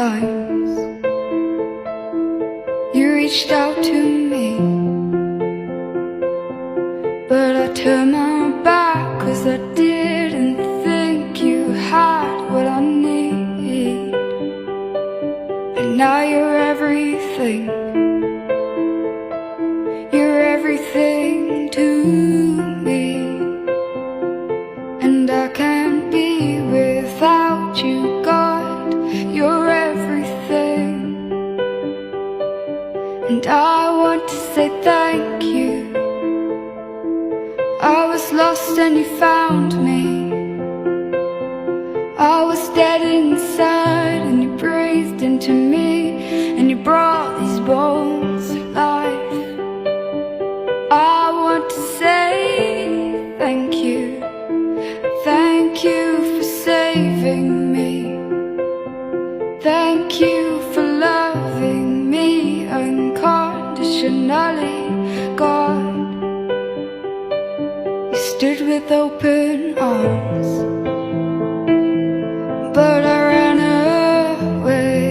times you reached out to me, but I turned my back 'cause I didn't think you had what I need. And now you're everything. You're everything to me, and I can't be without you, God. You're everything, and I want to say thank you. I was lost and you found me. I was dead inside and you breathed into me, and you brought these bones to life. I want to say thank you. Thank you for saving me. Thank you for loving me unconditionally, God. You stood with open arms, but I ran away,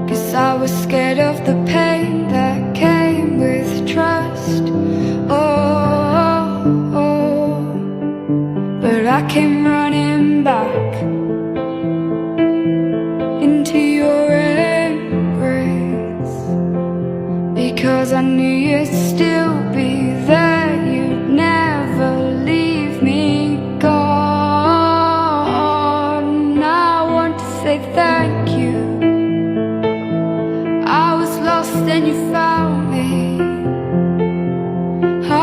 'cause I was scared of the pain that came with trust. But I came running back into your embrace, because I knew you'd still be there. You'd never leave me, God. And I want to say thank you. I was lost and you found me.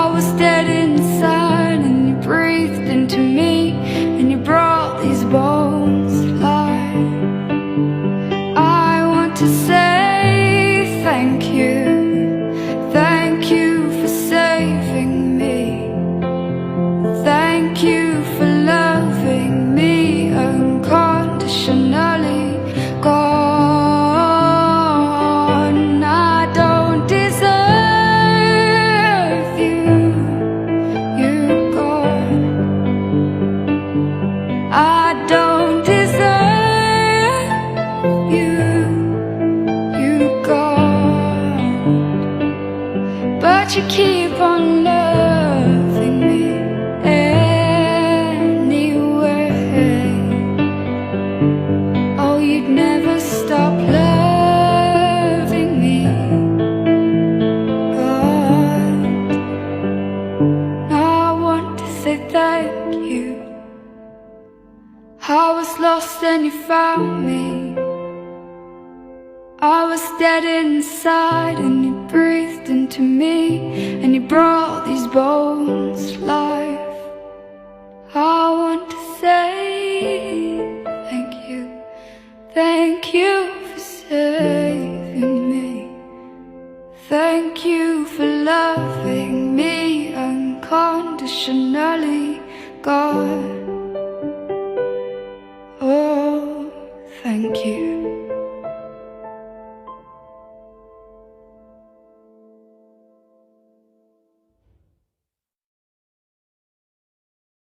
I was dead inside and you breathed into me, and you brought these bones to life. I want to say thank you. Thank you for saving me. Thank you for loving me unconditionally, God. And I don't deserve you, God. I don't deserve you, God. But you keep on loving me anyway. Oh, you'd never stop loving me, God. I want to say thank you. I was lost and you found me. I was dead inside and you breathed into me, and you brought these bones to life. I want to say thank you. Thank you for saving me. Thank you for loving me unconditionally, God.